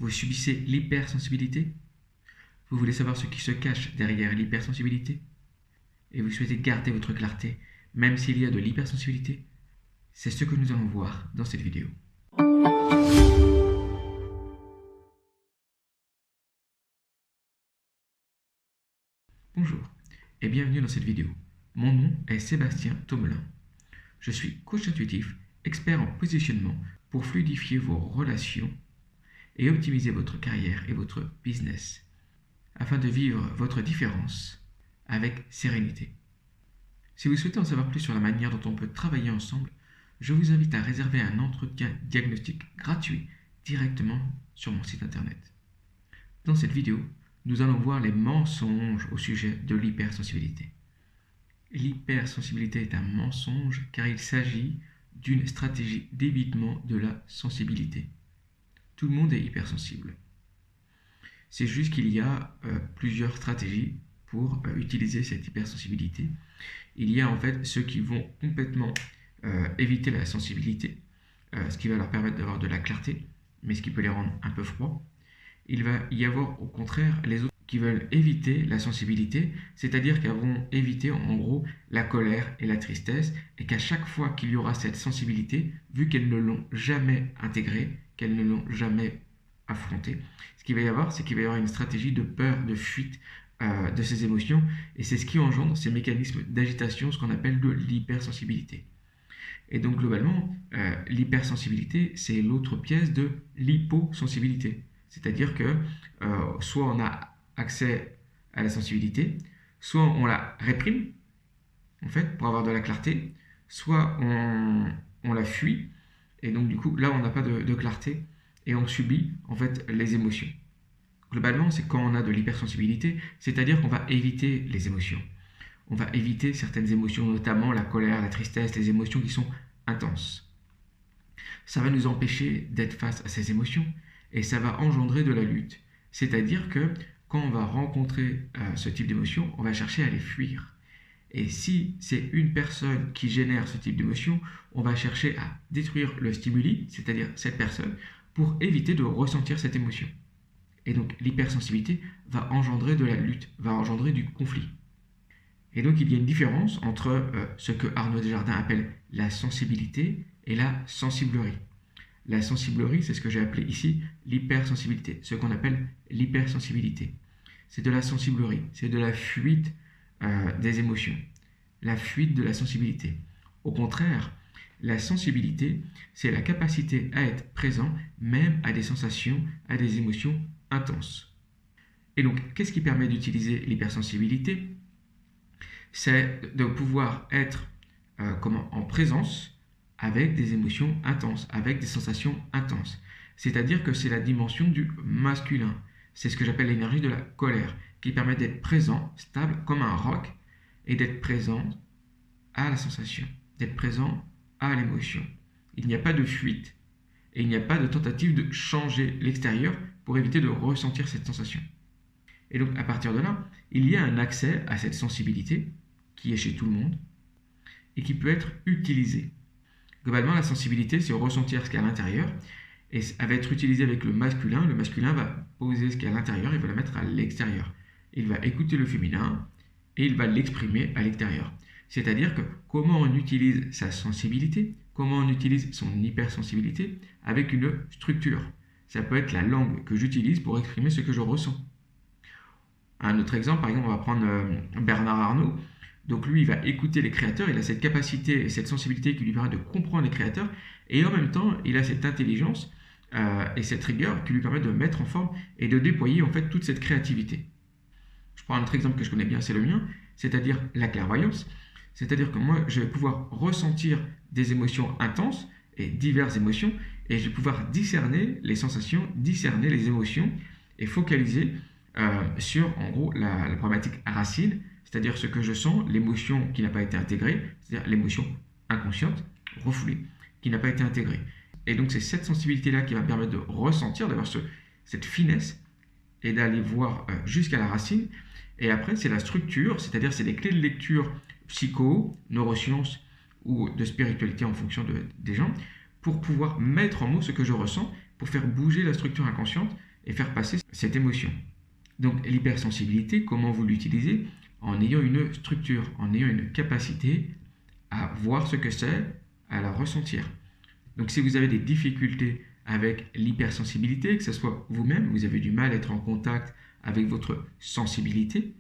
Vous subissez l'hypersensibilité? Vous voulez savoir ce qui se cache derrière l'hypersensibilité? Et vous souhaitez garder votre clarté, même s'il y a de l'hypersensibilité? C'est ce que nous allons voir dans cette vidéo. Bonjour et bienvenue dans cette vidéo. Mon nom est Sébastien Tomelin. Je suis coach intuitif, expert en positionnement pour fluidifier vos relations et optimiser votre carrière et votre business afin de vivre votre différence avec sérénité. Si vous souhaitez en savoir plus sur la manière dont on peut travailler ensemble, je vous invite à réserver un entretien diagnostic gratuit directement sur mon site internet. Dans cette vidéo, nous allons voir les mensonges au sujet de l'hypersensibilité. L'hypersensibilité est un mensonge car il s'agit d'une stratégie d'évitement de la sensibilité. Tout le monde est hypersensible. C'est juste qu'il y a plusieurs stratégies pour utiliser cette hypersensibilité. Il y a en fait ceux qui vont complètement éviter la sensibilité, ce qui va leur permettre d'avoir de la clarté, mais ce qui peut les rendre un peu froids. Il va y avoir au contraire les autres qui veulent éviter la sensibilité, c'est-à-dire qu'elles vont éviter en gros la colère et la tristesse, et qu'à chaque fois qu'il y aura cette sensibilité, vu qu'elles ne l'ont jamais intégrée, qu'elles ne l'ont jamais affrontée, ce qu'il va y avoir, c'est qu'il va y avoir une stratégie de peur, de fuite de ces émotions, et c'est ce qui engendre ces mécanismes d'agitation, ce qu'on appelle de l'hypersensibilité. Et donc globalement, l'hypersensibilité, c'est l'autre pièce de l'hyposensibilité. C'est-à-dire que soit on a accès à la sensibilité, soit on la réprime, en fait, pour avoir de la clarté, soit on la fuit, et donc du coup, là, on n'a pas de clarté, et on subit, en fait, les émotions. Globalement, c'est quand on a de l'hypersensibilité, c'est-à-dire qu'on va éviter les émotions. On va éviter certaines émotions, notamment la colère, la tristesse, les émotions qui sont intenses. Ça va nous empêcher d'être face à ces émotions, et ça va engendrer de la lutte. C'est-à-dire que quand on va rencontrer ce type d'émotion, on va chercher à les fuir. Et si c'est une personne qui génère ce type d'émotion, on va chercher à détruire le stimuli, c'est-à-dire cette personne, pour éviter de ressentir cette émotion. Et donc l'hypersensibilité va engendrer de la lutte, va engendrer du conflit. Et donc il y a une différence entre ce que Arnaud Desjardins appelle la sensibilité et la sensiblerie. La sensiblerie, c'est ce que j'ai appelé ici l'hypersensibilité, ce qu'on appelle l'hypersensibilité. C'est de la sensiblerie, c'est de la fuite des émotions, la fuite de la sensibilité. Au contraire, la sensibilité, c'est la capacité à être présent même à des sensations, à des émotions intenses. Et donc, qu'est-ce qui permet d'utiliser l'hypersensibilité? C'est de pouvoir être en présence avec des émotions intenses, avec des sensations intenses. C'est-à-dire que c'est la dimension du masculin. C'est ce que j'appelle l'énergie de la colère, qui permet d'être présent, stable, comme un roc, et d'être présent à la sensation, d'être présent à l'émotion. Il n'y a pas de fuite, et il n'y a pas de tentative de changer l'extérieur pour éviter de ressentir cette sensation. Et donc, à partir de là, il y a un accès à cette sensibilité, qui est chez tout le monde, et qui peut être utilisée. Globalement, la sensibilité, c'est ressentir ce qu'il y a à l'intérieur, et elle va être utilisée avec le masculin. Le masculin va poser ce qu'il y a à l'intérieur, il va le mettre à l'extérieur. Il va écouter le féminin, et il va l'exprimer à l'extérieur. C'est-à-dire que comment on utilise sa sensibilité, comment on utilise son hypersensibilité avec une structure. Ça peut être la langue que j'utilise pour exprimer ce que je ressens. Un autre exemple, par exemple, on va prendre Bernard Arnault. Donc lui, il va écouter les créateurs, il a cette capacité et cette sensibilité qui lui permet de comprendre les créateurs, et en même temps, il a cette intelligence et cette rigueur qui lui permet de mettre en forme et de déployer en fait toute cette créativité. Je prends un autre exemple que je connais bien, c'est le mien, c'est-à-dire la clairvoyance. C'est-à-dire que moi, je vais pouvoir ressentir des émotions intenses et diverses émotions, et je vais pouvoir discerner les sensations, discerner les émotions, et focaliser sur, en gros, la problématique racine, c'est-à-dire ce que je sens, l'émotion qui n'a pas été intégrée, c'est-à-dire l'émotion inconsciente, refoulée, qui n'a pas été intégrée. Et donc c'est cette sensibilité-là qui va me permettre de ressentir, d'avoir cette finesse, et d'aller voir jusqu'à la racine. Et après, c'est la structure, c'est-à-dire c'est des clés de lecture psycho, neurosciences ou de spiritualité en fonction des gens, pour pouvoir mettre en mots ce que je ressens, pour faire bouger la structure inconsciente et faire passer cette émotion. Donc l'hypersensibilité, comment vous l'utilisez? En ayant une structure, en ayant une capacité à voir ce que c'est, à la ressentir. Donc si vous avez des difficultés avec l'hypersensibilité, que ce soit vous-même, vous avez du mal à être en contact avec votre sensibilité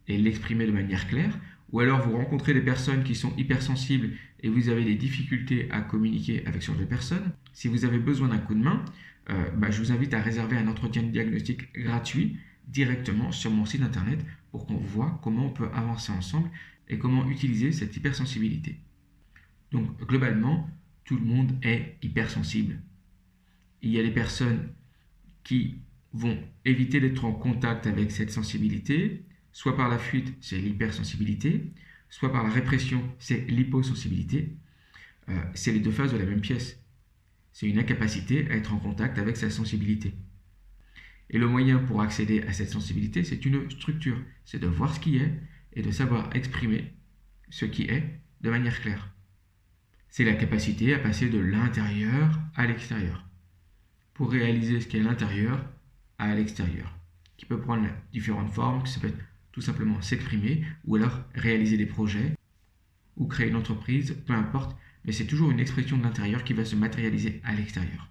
et l'exprimer de manière claire, ou alors vous rencontrez des personnes qui sont hypersensibles et vous avez des difficultés à communiquer avec ce genre de personnes, si vous avez besoin d'un coup de main, je vous invite à réserver un entretien de diagnostic gratuit directement sur mon site internet pour qu'on voit comment on peut avancer ensemble et comment utiliser cette hypersensibilité. Donc globalement, tout le monde est hypersensible. Il y a des personnes qui vont éviter d'être en contact avec cette sensibilité, soit par la fuite, c'est l'hypersensibilité, soit par la répression, c'est l'hyposensibilité. C'est les deux faces de la même pièce. C'est une incapacité à être en contact avec sa sensibilité. Et le moyen pour accéder à cette sensibilité, c'est une structure. C'est de voir ce qui est et de savoir exprimer ce qui est de manière claire. C'est la capacité à passer de l'intérieur à l'extérieur. Pour réaliser ce qui est à l'intérieur à l'extérieur. Qui peut prendre différentes formes, ça peut être tout simplement s'exprimer, ou alors réaliser des projets, ou créer une entreprise, peu importe, mais c'est toujours une expression de l'intérieur qui va se matérialiser à l'extérieur.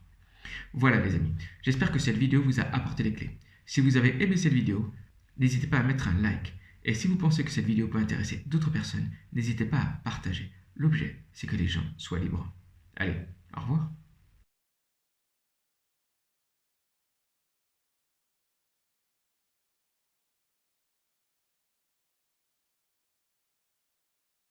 Voilà les amis, j'espère que cette vidéo vous a apporté des clés. Si vous avez aimé cette vidéo, n'hésitez pas à mettre un like. Et si vous pensez que cette vidéo peut intéresser d'autres personnes, n'hésitez pas à partager. L'objet, c'est que les gens soient libres. Allez, au revoir.